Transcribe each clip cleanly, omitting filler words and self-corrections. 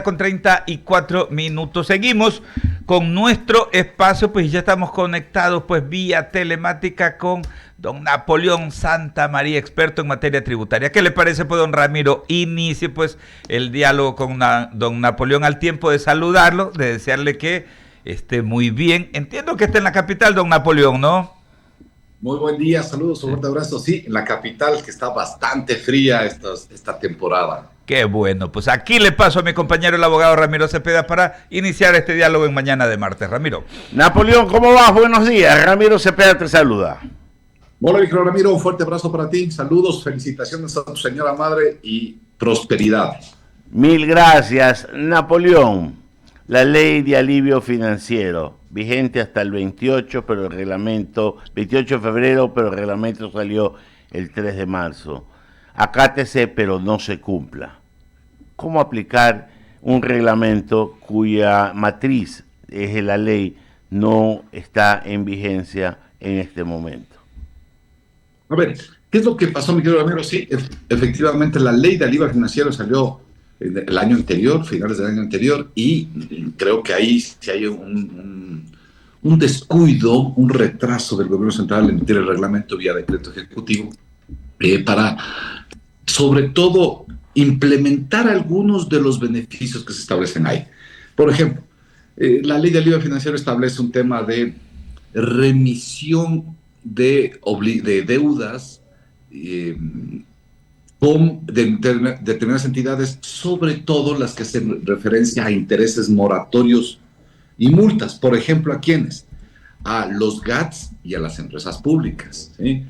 Con 34 minutos. Seguimos con nuestro espacio, pues ya estamos conectados pues vía telemática con don Napoleón Santamaría, experto en materia tributaria. ¿Qué le parece, pues, don Ramiro? Inicie pues el diálogo con don Napoleón, al tiempo de saludarlo, de desearle que esté muy bien. Entiendo que está en la capital, don Napoleón, ¿no? Muy buen día, saludos, un fuerte abrazo. Sí, en la capital, que está bastante fría esta temporada. Qué bueno, pues aquí le paso a mi compañero el abogado Ramiro Cepeda para iniciar este diálogo en mañana de martes. Ramiro. Napoleón, ¿cómo vas? Buenos días. Ramiro Cepeda te saluda. Hola, mi querido Ramiro, un fuerte abrazo para ti. Saludos, felicitaciones a tu señora madre y prosperidad. Mil gracias. Napoleón, la ley de alivio financiero, vigente hasta el 28, pero el reglamento, 28 de febrero, pero el reglamento salió el 3 de marzo. Acátese, pero no se cumpla. ¿Cómo aplicar un reglamento cuya matriz es la ley no está en vigencia en este momento? A ver, ¿qué es lo que pasó, mi querido Ramiro? Sí, efectivamente, la ley de alivio financiero salió el año anterior, finales del año anterior, y creo que ahí sí hay un descuido, un retraso del gobierno central en emitir el reglamento vía decreto ejecutivo para, sobre todo, implementar algunos de los beneficios que se establecen ahí. Por ejemplo, la ley de alivio financiero establece un tema de remisión de deudas con determinadas entidades, sobre todo las que hacen referencia a intereses moratorios y multas. Por ejemplo, ¿a quiénes? A los GATS y a las empresas públicas, ¿sí?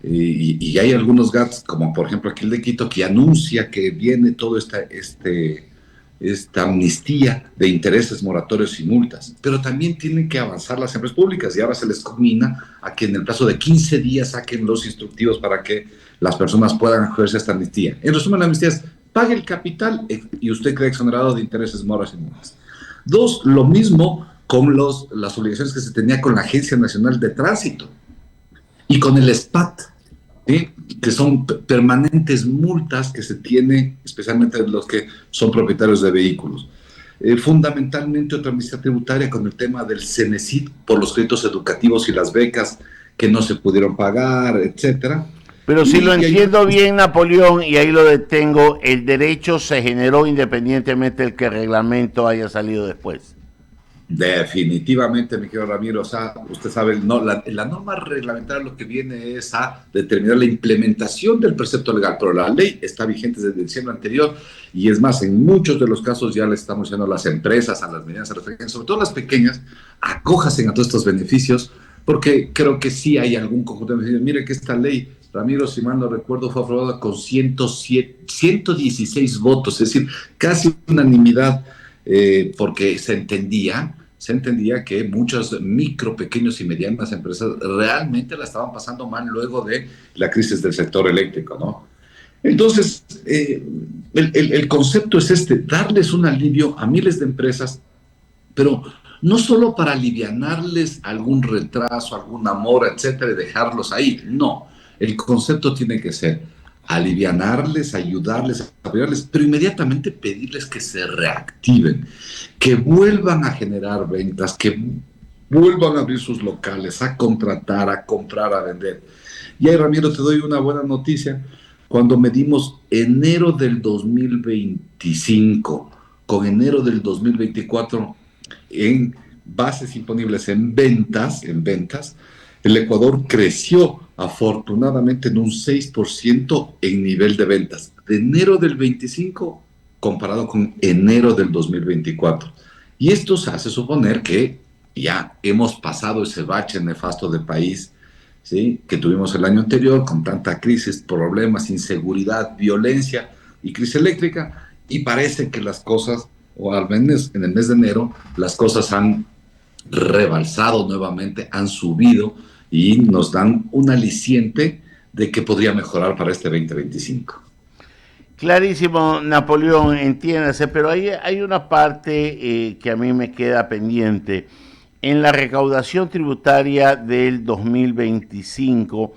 Y hay algunos GATS, como por ejemplo aquí el de Quito, que anuncia que viene toda esta amnistía de intereses moratorios y multas, pero también tienen que avanzar las empresas públicas y ahora se les combina a que en el plazo de 15 días saquen los instructivos para que las personas puedan acogerse a esta amnistía. En resumen, la amnistía es: pague el capital y usted queda exonerado de intereses moratorios y multas. Dos, lo mismo con las obligaciones que se tenía con la Agencia Nacional de Tránsito y con el SPAT, ¿sí? Que son permanentes multas que se tiene, especialmente los que son propietarios de vehículos. Fundamentalmente otra amnistía tributaria con el tema del CENESID por los créditos educativos y las becas que no se pudieron pagar, etcétera. Pero si lo entiendo bien, Napoleón, y ahí lo detengo, el derecho se generó independientemente del que el reglamento haya salido después. Definitivamente, mi querido Ramiro, o sea, usted sabe, no, la norma reglamentaria lo que viene es a determinar la implementación del precepto legal, pero la ley está vigente desde diciembre anterior y es más, en muchos de los casos ya le estamos diciendo a las empresas, a las medianas, a las pequeñas, sobre todo las pequeñas, acójanse a todos estos beneficios, porque creo que sí hay algún conjunto de beneficios. Mire que esta ley, Ramiro, si mal no recuerdo, fue aprobada con 116 votos, es decir, casi unanimidad, porque se entendía que muchos micro, pequeños y medianas empresas realmente la estaban pasando mal luego de la crisis del sector eléctrico, ¿no? Entonces, el concepto es darles un alivio a miles de empresas, pero no solo para alivianarles algún retraso, alguna mora, etcétera, y dejarlos ahí, no. El concepto tiene que ser alivianarles, ayudarles, apoyarles, pero inmediatamente pedirles que se reactiven, que vuelvan a generar ventas, que vuelvan a abrir sus locales, a contratar, a comprar, a vender. Y ahí, Ramiro, te doy una buena noticia. Cuando medimos enero del 2025 con enero del 2024 en bases imponibles en ventas, el Ecuador creció afortunadamente en un 6% en nivel de ventas, de enero del 25 comparado con enero del 2024. Y esto se hace suponer que ya hemos pasado ese bache nefasto del país, ¿sí?, que tuvimos el año anterior con tanta crisis, problemas, inseguridad, violencia y crisis eléctrica, y parece que las cosas, o al menos en el mes de enero, las cosas han rebalsado nuevamente, han subido y nos dan un aliciente de que podría mejorar para este 2025. Clarísimo, Napoleón, entiéndase, pero hay una parte que a mí me queda pendiente. En la recaudación tributaria del 2025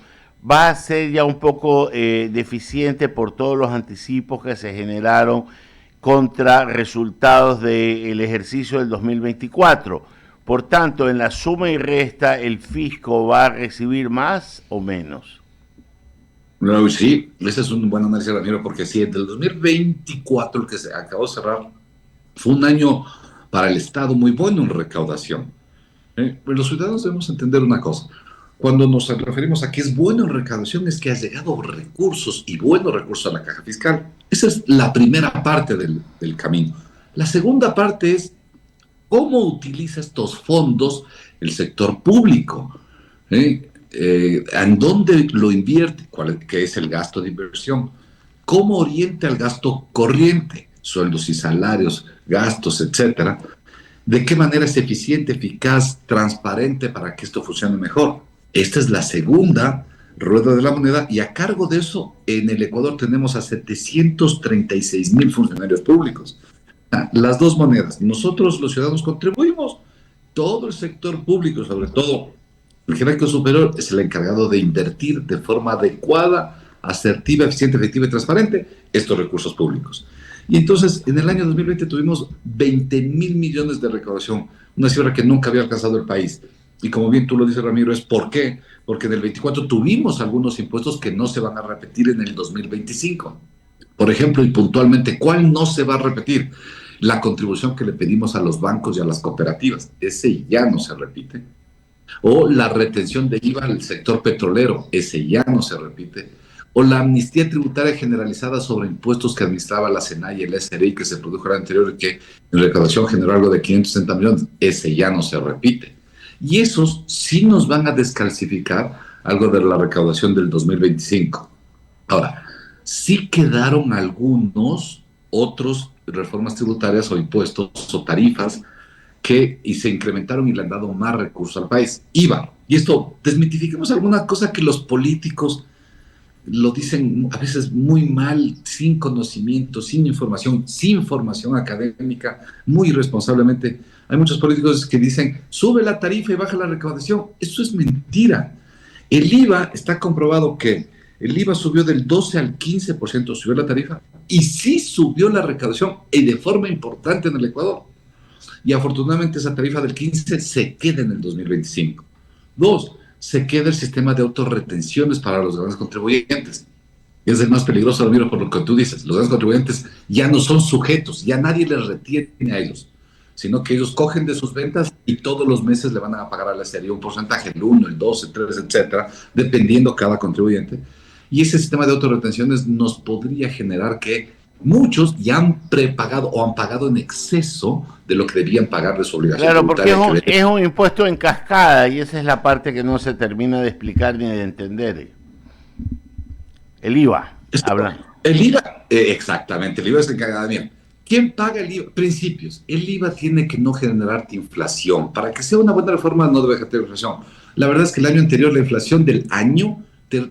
va a ser ya un poco deficiente por todos los anticipos que se generaron contra resultados del ejercicio del 2024. Por tanto, en la suma y resta, ¿el fisco va a recibir más o menos? No, sí, ese es un buen análisis, Ramiro, porque sí, del 2024, el que se acabó de cerrar, fue un año para el Estado muy bueno en recaudación. Pero los ciudadanos debemos entender una cosa. Cuando nos referimos a que es bueno en recaudación, es que ha llegado recursos y buenos recursos a la caja fiscal. Esa es la primera parte del camino. La segunda parte es cómo utiliza estos fondos el sector público. ¿En dónde lo invierte? ¿Qué es el gasto de inversión? ¿Cómo orienta el gasto corriente? Sueldos y salarios, gastos, etcétera. ¿De qué manera es eficiente, eficaz, transparente para que esto funcione mejor? Esta es la segunda rueda de la moneda y a cargo de eso en el Ecuador tenemos a 736,000 funcionarios públicos. Las dos monedas. Nosotros los ciudadanos contribuimos, todo el sector público, sobre todo el jerarquía superior, es el encargado de invertir de forma adecuada, asertiva, eficiente, efectiva y transparente estos recursos públicos. Y entonces, en el año 2020 tuvimos 20,000 millones de recaudación, una cifra que nunca había alcanzado el país. Y como bien tú lo dices, Ramiro, ¿es por qué? Porque en el 24 tuvimos algunos impuestos que no se van a repetir en el 2025. Por ejemplo, y puntualmente, ¿cuál no se va a repetir? La contribución que le pedimos a los bancos y a las cooperativas. Ese ya no se repite. O la retención de IVA al sector petrolero. Ese ya no se repite. O la amnistía tributaria generalizada sobre impuestos que administraba la SENAI y el SRI que se produjo el año anterior y que en recaudación generó algo de 560 millones. Ese ya no se repite. Y esos sí nos van a descalcificar algo de la recaudación del 2025. Ahora, sí quedaron algunos otros reformas tributarias o impuestos o tarifas y se incrementaron y le han dado más recursos al país. IVA. Y esto, desmitifiquemos alguna cosa que los políticos lo dicen a veces muy mal, sin conocimiento, sin formación académica, muy irresponsablemente. Hay muchos políticos que dicen, sube la tarifa y baja la recaudación. Eso es mentira. El IVA, está comprobado que el IVA subió del 12 al 15%, subió la tarifa, y sí subió la recaudación, y de forma importante en el Ecuador. Y afortunadamente esa tarifa del 15 se queda en el 2025. Dos, se queda el sistema de autorretenciones para los grandes contribuyentes. Es el más peligroso, Ramiro, por lo que tú dices. Los grandes contribuyentes ya no son sujetos, ya nadie les retiene a ellos, sino que ellos cogen de sus ventas y todos los meses le van a pagar a la serie un porcentaje, el 1, el 2, el 3, etcétera, dependiendo cada contribuyente. Y ese sistema de autorretenciones nos podría generar que muchos ya han prepagado o han pagado en exceso de lo que debían pagar de su obligación. Claro, porque es un impuesto en cascada y esa es la parte que no se termina de explicar ni de entender. El IVA, habla. El IVA, exactamente, el IVA es encargado. Bien, ¿quién paga el IVA? Principios. El IVA tiene que no generar inflación. Para que sea una buena reforma no debe generar inflación. La verdad es que el año anterior la inflación del año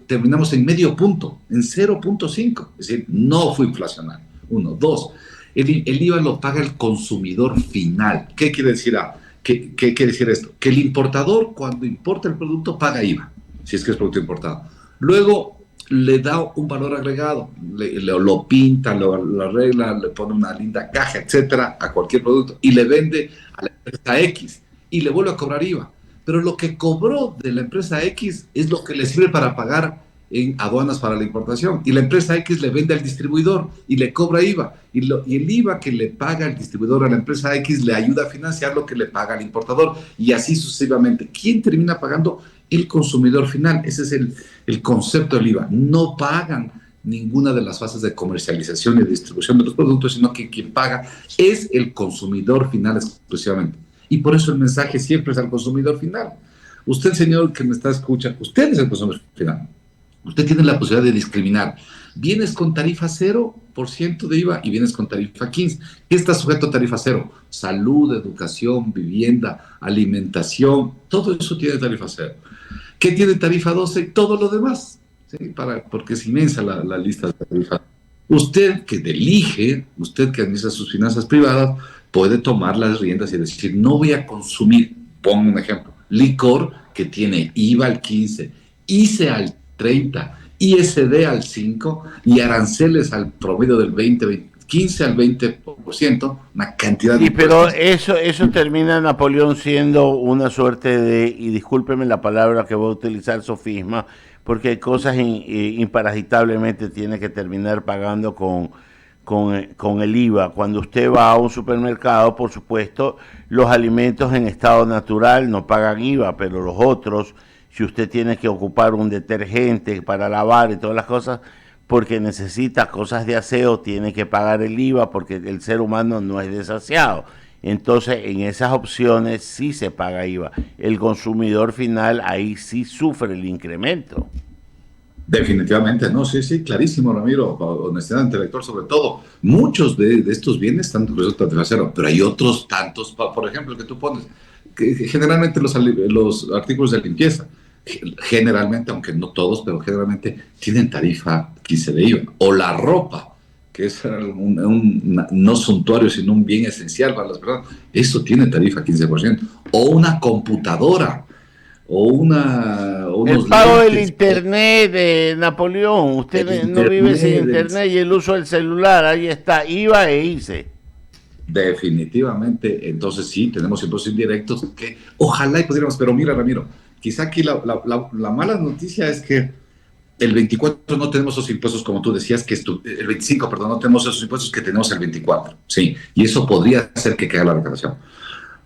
terminamos en medio punto, en 0.5, es decir, no fue inflacionario. Uno, dos, el IVA lo paga el consumidor final. ¿Qué quiere decir? ¿Qué quiere decir esto? Que el importador, cuando importa el producto, paga IVA, si es que es producto importado. Luego le da un valor agregado, lo pinta, lo arregla, le pone una linda caja, etcétera, a cualquier producto, y le vende a la empresa X, y le vuelve a cobrar IVA. Pero lo que cobró de la empresa X es lo que le sirve para pagar en aduanas para la importación. Y la empresa X le vende al distribuidor y le cobra IVA. Y el IVA que le paga el distribuidor a la empresa X le ayuda a financiar lo que le paga al importador. Y así sucesivamente. ¿Quién termina pagando? El consumidor final. Ese es el concepto del IVA. No pagan ninguna de las fases de comercialización y de distribución de los productos, sino que quien paga es el consumidor final exclusivamente. Y por eso el mensaje siempre es al consumidor final. Usted, señor, que me está escuchando, usted es el consumidor final. Usted tiene la posibilidad de discriminar. Vienes con tarifa 0% de IVA y vienes con tarifa 15%. ¿Qué está sujeto a tarifa 0? Salud, educación, vivienda, alimentación, todo eso tiene tarifa 0. ¿Qué tiene tarifa 12? Todo lo demás. ¿Sí? Porque es inmensa la lista de tarifas. Usted que elige, usted que administra sus finanzas privadas, puede tomar las riendas y decir, no voy a consumir, pongo un ejemplo, licor que tiene IVA al 15, ICE al 30, ISD al 5 y aranceles al promedio del 20, 15 al 20%, una cantidad de Y pero impuestos. eso termina, Napoleón, siendo una suerte de, y discúlpeme la palabra que voy a utilizar, sofisma, porque hay cosas imparasitablemente tiene que terminar pagando con el IVA. Cuando usted va a un supermercado, por supuesto, los alimentos en estado natural no pagan IVA, pero los otros, si usted tiene que ocupar un detergente para lavar y todas las cosas, porque necesita cosas de aseo, tiene que pagar el IVA porque el ser humano no es desasiado. Entonces, en esas opciones sí se paga IVA. El consumidor final ahí sí sufre el incremento. Definitivamente, no, sí, sí, clarísimo, Ramiro, honestidad intelectual sobre todo. Muchos de estos bienes están resultados de cero, pero hay otros tantos, por ejemplo, el que tú pones, que generalmente los artículos de limpieza, generalmente, aunque no todos, pero generalmente tienen tarifa 15 de IVA. O la ropa, que es no suntuario, sino un bien esencial para las personas, eso tiene tarifa 15%. O una computadora, o El unos pago del lentes. internet de Napoleón, usted El no vive sin internet, internet y el uso del celular, ahí está, IVA e ICE. definitivamente, entonces sí, tenemos impuestos indirectos que ojalá y pudiéramos, pero mira, Ramiro, quizá aquí la mala noticia es que el 24 no tenemos esos impuestos como tú decías, el 25, perdón, no tenemos esos impuestos que tenemos el 24, sí, y eso podría hacer que caiga la recaudación.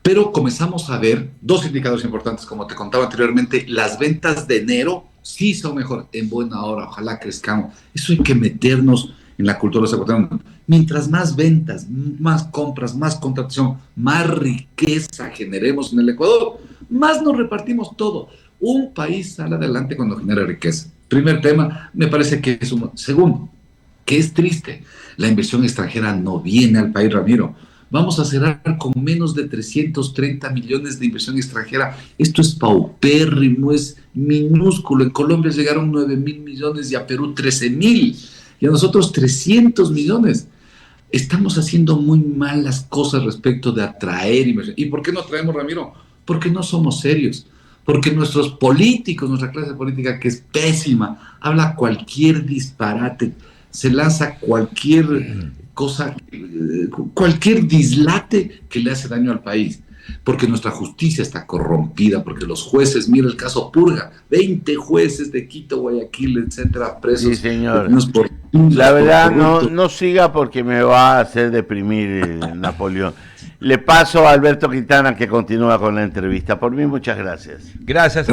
Pero comenzamos a ver dos indicadores importantes, como te contaba anteriormente, las ventas de enero sí son mejor, en buena hora, ojalá crezcamos. Eso hay que meternos en la cultura ecuatoriana. Mientras más ventas, más compras, más contratación, más riqueza generemos en el Ecuador, más nos repartimos todo. Un país sale adelante cuando genera riqueza. Primer tema, me parece que es un... Segundo, que es triste, la inversión extranjera no viene al país, Ramiro. Vamos a cerrar con menos de 330 millones de inversión extranjera. Esto es paupérrimo, es minúsculo. En Colombia llegaron 9.000 millones y a Perú 13.000. Y a nosotros 300 millones. Estamos haciendo muy mal las cosas respecto de atraer inversión. ¿Y por qué no atraemos, Ramiro? Porque no somos serios. Porque nuestros políticos, nuestra clase política, que es pésima, habla cualquier disparate, se lanza cualquier cosa, cualquier dislate que le hace daño al país, porque nuestra justicia está corrompida, porque los jueces, mira el caso Purga, 20 jueces de Quito, Guayaquil, etcétera, presos. Sí, señor. Por, La verdad, no siga porque me va a hacer deprimir, Napoleón. Le paso a Alberto Quintana que continúa con la entrevista. Por mí, muchas gracias. Gracias.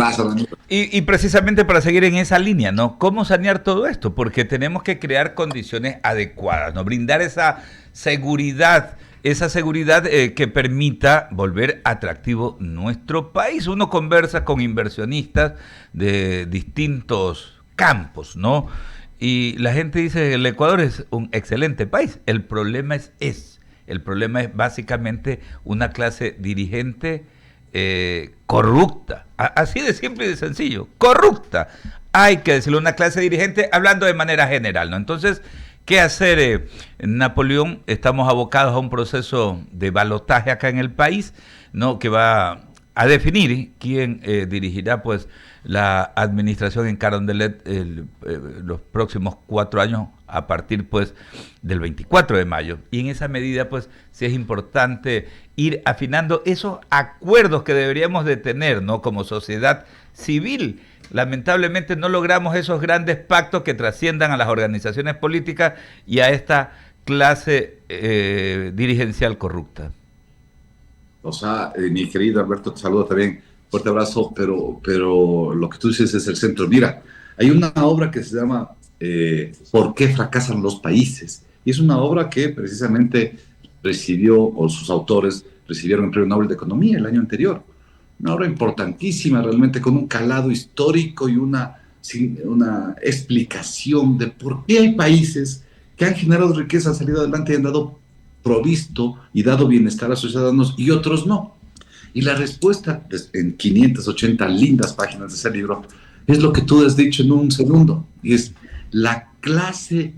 Y precisamente para seguir en esa línea, ¿no? ¿Cómo sanear todo esto? Porque tenemos que crear condiciones adecuadas, ¿no? Brindar esa seguridad que permita volver atractivo nuestro país. Uno conversa con inversionistas de distintos campos, ¿no? Y la gente dice, el Ecuador es un excelente país. El problema es básicamente una clase dirigente corrupta. Así de simple y de sencillo. Corrupta. Hay que decirlo, una clase dirigente hablando de manera general, ¿no? Entonces, ¿qué hacer, Napoleón? Estamos abocados a un proceso de balotaje acá en el país, ¿no? Que va a definir quién dirigirá, pues, la administración en Carondelet los próximos 4 años a partir, pues, del 24 de mayo. Y en esa medida, pues, sí es importante ir afinando esos acuerdos que deberíamos de tener, ¿no? Como sociedad civil. Lamentablemente no logramos esos grandes pactos que trasciendan a las organizaciones políticas y a esta clase dirigencial corrupta. O sea, mi querido Alberto, te saludo también, fuerte abrazo, pero lo que tú dices es el centro. Mira, hay una obra que se llama ¿Por qué fracasan los países? Y es una obra que precisamente recibió, o sus autores recibieron el Premio Nobel de Economía el año anterior. Una obra importantísima, realmente con un calado histórico y una explicación de por qué hay países que han generado riqueza, han salido adelante y han dado provisto y dado bienestar a sus ciudadanos y otros no. Y la respuesta, en 580 lindas páginas de ese libro, es lo que tú has dicho en un segundo, y es la clase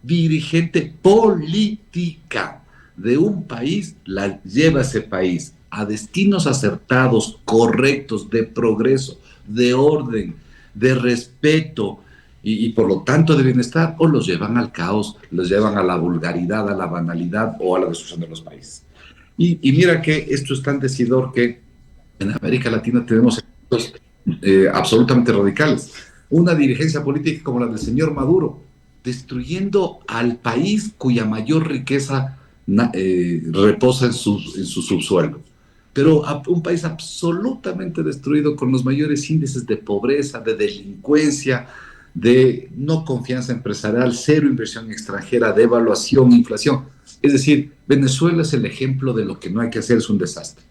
dirigente política de un país la lleva a ese país a destinos acertados, correctos, de progreso, de orden, de respeto, y por lo tanto de bienestar, o los llevan al caos, los llevan a la vulgaridad, a la banalidad o a la destrucción de los países. Y mira que esto es tan decidor que en América Latina tenemos ejemplos absolutamente radicales. Una dirigencia política como la del señor Maduro, destruyendo al país cuya mayor riqueza reposa en su subsuelo. Pero un país absolutamente destruido, con los mayores índices de pobreza, de delincuencia, de no confianza empresarial, cero inversión extranjera, devaluación, inflación. Es decir, Venezuela es el ejemplo de lo que no hay que hacer, es un desastre.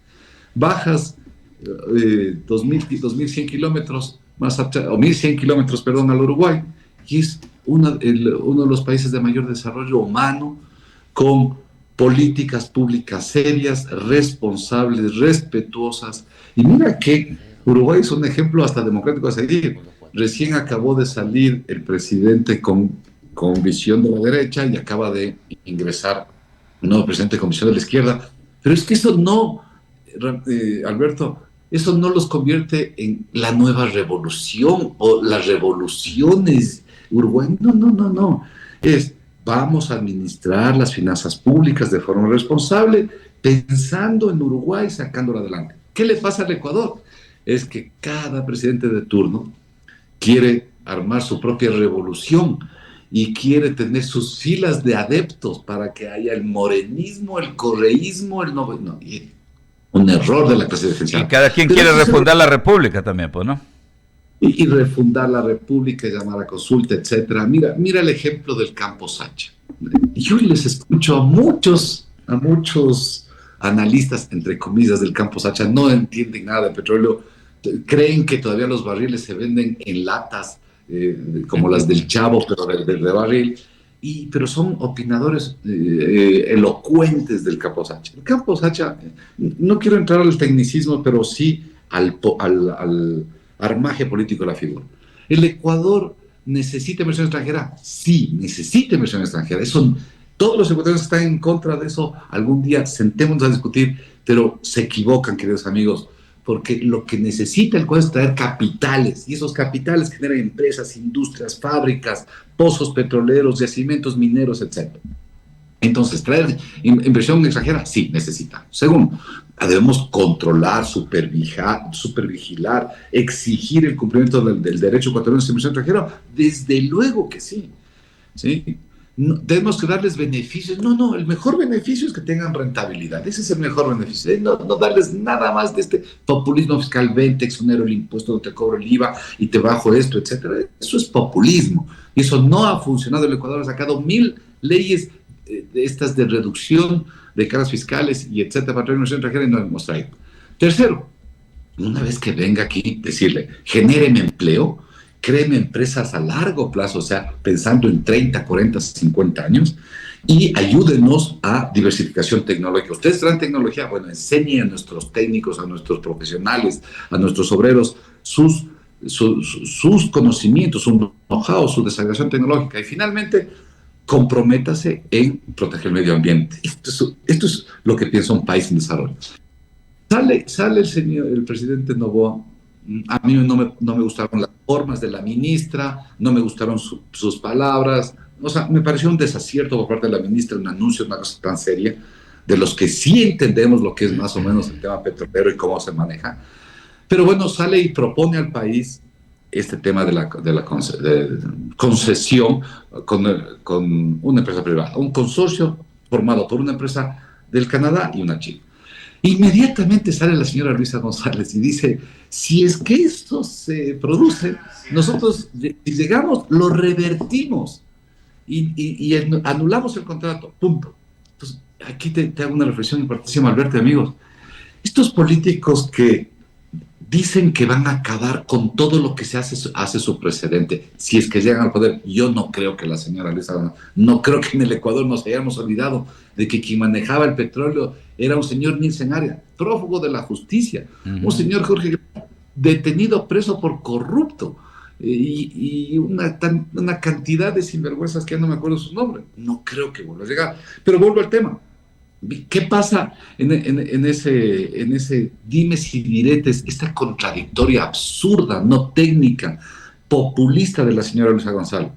Bajas 2.100 kilómetros más, o 1.100 kilómetros, perdón, al Uruguay, y es uno de los países de mayor desarrollo humano, con políticas públicas serias, responsables, respetuosas. Y mira que Uruguay es un ejemplo hasta democrático a seguir. Recién acabó de salir el presidente con visión de la derecha y acaba de ingresar un nuevo presidente con visión de la izquierda. Pero es que eso no, Alberto, eso no los convierte en la nueva revolución o las revoluciones Uruguay. No, no, no, no. Vamos a administrar las finanzas públicas de forma responsable, pensando en Uruguay, sacándolo adelante. ¿Qué le pasa al Ecuador? Es que cada presidente de turno quiere armar su propia revolución y quiere tener sus filas de adeptos para que haya el morenismo, el correísmo, un error de la clase dirigencial. Y cada quien quiere refundar la república también, pues, ¿no? Y refundar la república, llamar a consulta, etcétera. Mira el ejemplo del Campo Sacha. Yo les escucho a muchos analistas, entre comillas, del Campo Sacha, no entienden nada de petróleo, creen que todavía los barriles se venden en latas, como las del Chavo, pero de barril, pero son opinadores elocuentes del Campo Sacha. El Campo Sacha, no quiero entrar al tecnicismo, pero sí al armaje político de la figura. ¿El Ecuador necesita inversión extranjera? Sí, necesita inversión extranjera. Todos los ecuatorianos están en contra de eso. Algún día sentémonos a discutir, pero se equivocan, queridos amigos, porque lo que necesita el Ecuador es traer capitales, y esos capitales generan empresas, industrias, fábricas, pozos petroleros, yacimientos mineros, etc. Entonces, traer inversión extranjera, sí, necesita. Segundo, debemos controlar, supervigilar, exigir el cumplimiento del derecho ecuatoriano de inversión extranjera. Desde luego que sí. ¿Sí? No, debemos darles beneficios. No, el mejor beneficio es que tengan rentabilidad. Ese es el mejor beneficio. No darles nada más de este populismo fiscal. Ven, te exonero el impuesto, no te cobro el IVA y te bajo esto, etcétera. Eso es populismo. Y eso no ha funcionado. El Ecuador ha sacado 1000 leyes de reducción de cargas fiscales y etcétera, para traer inversión extranjera, y no hemos traído. Tercero, una vez que venga aquí, decirle, genéreme empleo, créeme empresas a largo plazo, o sea, pensando en 30, 40, 50 años, y ayúdenos a diversificación tecnológica. Ustedes traen tecnología, bueno, enseñen a nuestros técnicos, a nuestros profesionales, a nuestros obreros, sus conocimientos, su know-how, su desagregación tecnológica, y finalmente, comprométase en proteger el medio ambiente. Esto es lo que piensa un país en desarrollo. Sale el presidente Noboa. A mí no me gustaron las formas de la ministra, no me gustaron sus palabras. O sea, me pareció un desacierto por parte de la ministra, un anuncio, una cosa tan seria, de los que sí entendemos lo que es más o menos el tema petrolero y cómo se maneja. Pero bueno, sale y propone al país este tema de la concesión con una empresa privada, un consorcio formado por una empresa del Canadá y una china. Inmediatamente sale la señora Luisa González y dice, si es que esto se produce, nosotros, si llegamos, lo revertimos y anulamos el contrato, punto. Entonces, aquí te hago una reflexión importantísima, Alberto, amigos. Estos políticos que dicen que van a acabar con todo lo que se hace su precedente, si es que llegan al poder. Yo no creo que la señora Luisa, no creo que en el Ecuador nos hayamos olvidado de que quien manejaba el petróleo era un señor Nielsen Arias, prófugo de la justicia, un señor Jorge detenido, preso por corrupto, y una cantidad de sinvergüenzas que ya no me acuerdo su nombre. No creo que vuelva a llegar. Pero vuelvo al tema. ¿Qué pasa en ese dimes y diretes, esta contradictoria absurda, no técnica, populista de la señora Luisa González.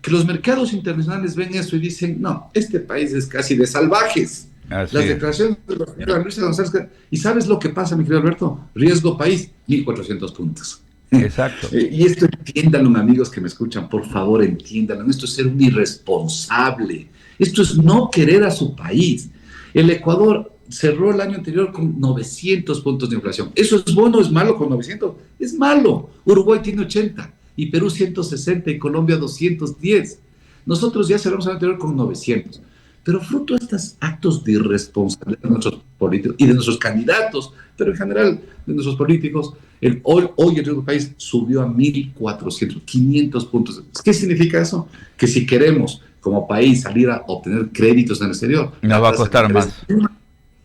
Que los mercados internacionales ven eso y dicen, no, este país es casi de salvajes. Así Las es. declaraciones de la señora Luisa González. ¿Y sabes lo que pasa, mi querido Alberto? Riesgo país, 1.400 puntos. Exacto. Y esto entiéndanlo, amigos que me escuchan, por favor, entiéndanlo. Esto es ser un irresponsable. Esto es no querer a su país. El Ecuador cerró el año anterior con 900 puntos de inflación. ¿Eso es bueno o es malo con 900? Es malo. Uruguay tiene 80 y Perú 160 y Colombia 210. Nosotros ya cerramos el año anterior con 900. Pero fruto de estos actos de irresponsabilidad de nuestros políticos y de nuestros candidatos, pero en general de nuestros políticos, hoy el riesgo del país subió a 1.400, 500 puntos. ¿Qué significa eso? Que si queremos como país salir a obtener créditos en el exterior, nos va a costar más.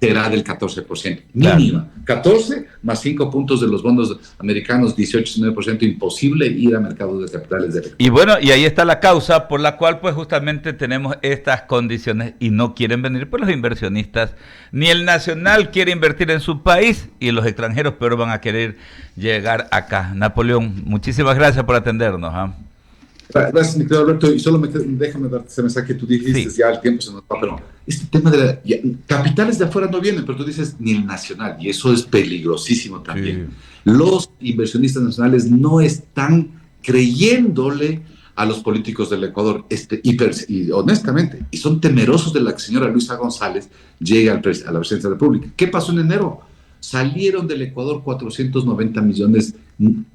Será del 14%, Claro. mínima. 14 más 5 puntos de los bonos americanos, 18-19%, imposible ir a mercados de capitales de Y bueno, y ahí está la causa por la cual pues justamente tenemos estas condiciones y no quieren venir pues los inversionistas. Ni el nacional quiere invertir en su país y los extranjeros pero van a querer llegar acá. Napoleón, muchísimas gracias por atendernos. Gracias, mi querido Alberto. Y solo déjame darte ese mensaje que tú dijiste, Sí. ya el tiempo se nos va, pero este tema de capitales de afuera no vienen, pero tú dices ni el nacional, y eso es peligrosísimo también. Sí. Los inversionistas nacionales no están creyéndole a los políticos del Ecuador, y honestamente, y son temerosos de la señora Luisa González llegue a la presidencia de la República. ¿Qué pasó en enero? Salieron del Ecuador 490 millones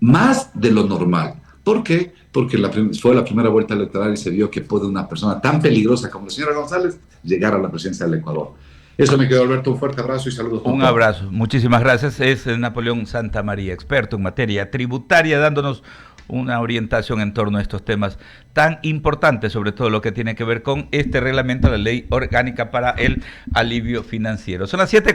más de lo normal. ¿Por qué? Porque fue la primera vuelta electoral y se vio que puede una persona tan peligrosa como la señora González llegar a la presidencia del Ecuador. Eso me quedó, Alberto. Un fuerte abrazo y saludos. Un abrazo. Muchísimas gracias. Es Napoleón Santamaría, experto en materia tributaria, dándonos una orientación en torno a estos temas tan importantes, sobre todo lo que tiene que ver con este reglamento, la ley orgánica para el alivio financiero. Son las 7:00.